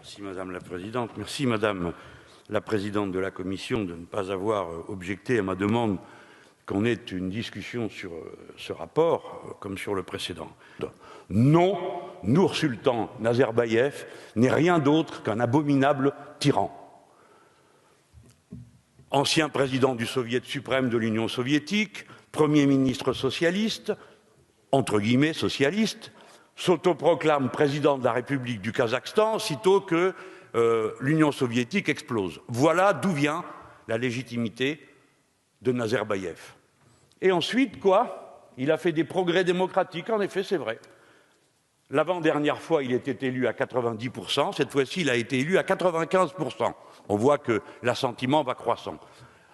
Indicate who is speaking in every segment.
Speaker 1: Merci Madame la Présidente. Merci Madame la Présidente de la Commission de ne pas avoir objecté à ma demande qu'on ait une discussion sur ce rapport comme sur le précédent. Non, Nour-Sultan Nazarbayev n'est rien d'autre qu'un abominable tyran. Ancien président du Soviet suprême de l'Union soviétique, Premier ministre socialiste, entre guillemets socialiste, s'autoproclame président de la République du Kazakhstan sitôt que l'Union soviétique explose. Voilà d'où vient la légitimité de Nazarbayev. Et ensuite, quoi? Il a fait des progrès démocratiques, en effet, c'est vrai. L'avant-dernière fois, il était élu à 90%, cette fois-ci, il a été élu à 95%. On voit que l'assentiment va croissant.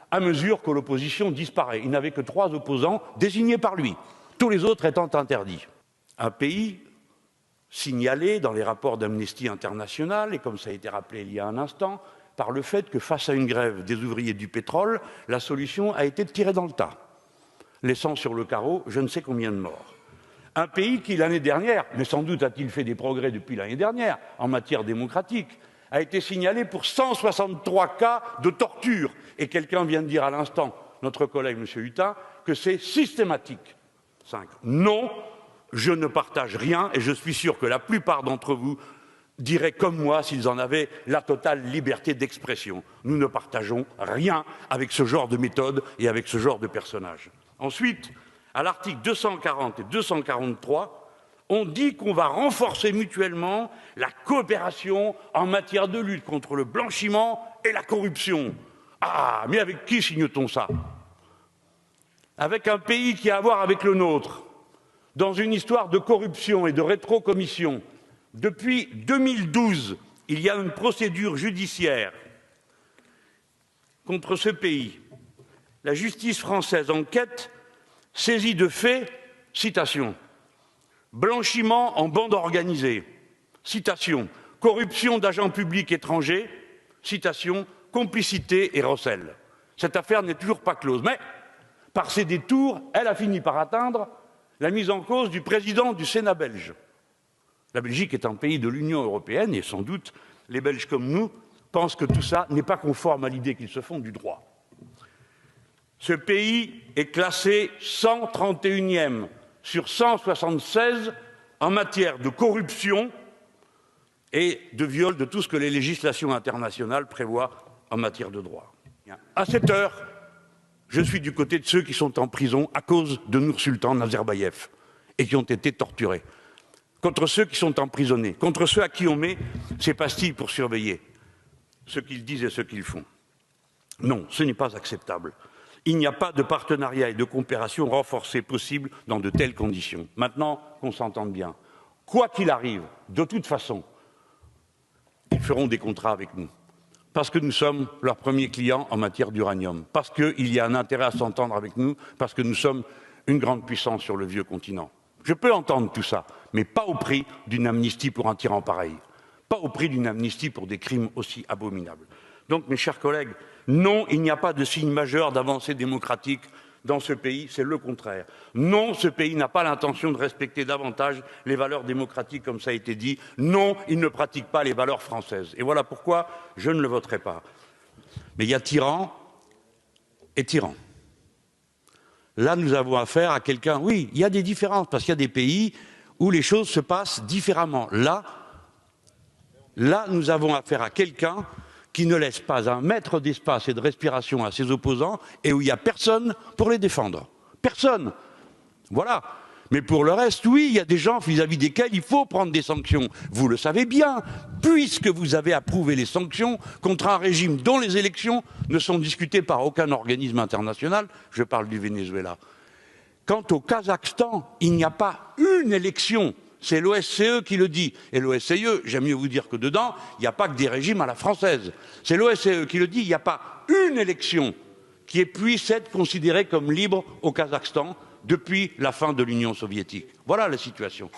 Speaker 1: À mesure que l'opposition disparaît, il n'avait que 3 opposants désignés par lui, tous les autres étant interdits. Un pays signalé dans les rapports d'Amnesty International, et comme ça a été rappelé il y a un instant, par le fait que face à une grève des ouvriers du pétrole, la solution a été de tirer dans le tas, laissant sur le carreau je ne sais combien de morts. Un pays qui, l'année dernière, mais sans doute a-t-il fait des progrès depuis l'année dernière en matière démocratique, a été signalé pour 163 cas de torture. Et quelqu'un vient de dire à l'instant, notre collègue M. Hutin, que c'est systématique. 5. Non, je ne partage rien et je suis sûr que la plupart d'entre vous diraient comme moi s'ils en avaient la totale liberté d'expression. Nous ne partageons rien avec ce genre de méthode et avec ce genre de personnage. Ensuite, à l'article 240 et 243, on dit qu'on va renforcer mutuellement la coopération en matière de lutte contre le blanchiment et la corruption. Ah, mais avec qui signe-t-on ça? Avec un pays qui a à voir avec le nôtre, dans une histoire de corruption et de rétrocommission. Depuis 2012, il y a une procédure judiciaire contre ce pays. La justice française enquête, saisie de faits, citation, blanchiment en bande organisée, citation, corruption d'agents publics étrangers, citation, complicité et recel. Cette affaire n'est toujours pas close, mais par ses détours, elle a fini par atteindre la mise en cause du président du Sénat belge. La Belgique est un pays de l'Union européenne et sans doute les Belges comme nous pensent que tout ça n'est pas conforme à l'idée qu'ils se font du droit. Ce pays est classé 131e sur 176 en matière de corruption et de viol de tout ce que les législations internationales prévoient en matière de droit. À cette heure, je suis du côté de ceux qui sont en prison à cause de Nour-Sultan Nazarbayev et qui ont été torturés, contre ceux qui sont emprisonnés, contre ceux à qui on met ces pastilles pour surveiller ce qu'ils disent et ce qu'ils font. Non, ce n'est pas acceptable. Il n'y a pas de partenariat et de coopération renforcée possible dans de telles conditions. Maintenant qu'on s'entende bien, quoi qu'il arrive, de toute façon, ils feront des contrats avec nous. Parce que nous sommes leurs premiers clients en matière d'uranium, parce qu'il y a un intérêt à s'entendre avec nous, parce que nous sommes une grande puissance sur le vieux continent. Je peux entendre tout ça, mais pas au prix d'une amnistie pour un tyran pareil, pas au prix d'une amnistie pour des crimes aussi abominables. Donc, mes chers collègues, non, il n'y a pas de signe majeur d'avancée démocratique dans ce pays, c'est le contraire. Non, ce pays n'a pas l'intention de respecter davantage les valeurs démocratiques, comme ça a été dit. Non, il ne pratique pas les valeurs françaises. Et voilà pourquoi je ne le voterai pas. Mais il y a tyran et tyran. Là, nous avons affaire à quelqu'un... Oui, il y a des différences, parce qu'il y a des pays où les choses se passent différemment. Là, nous avons affaire à quelqu'un qui ne laisse pas un mètre d'espace et de respiration à ses opposants et où il n'y a personne pour les défendre. Personne. Voilà. Mais pour le reste, oui, il y a des gens vis-à-vis desquels il faut prendre des sanctions. Vous le savez bien, puisque vous avez approuvé les sanctions contre un régime dont les élections ne sont discutées par aucun organisme international. Je parle du Venezuela. Quant au Kazakhstan, il n'y a pas une élection. C'est l'OSCE qui le dit. Et l'OSCE, j'aime mieux vous dire que dedans, il n'y a pas que des régimes à la française. C'est l'OSCE qui le dit, il n'y a pas une élection qui puisse être considérée comme libre au Kazakhstan depuis la fin de l'Union soviétique. Voilà la situation.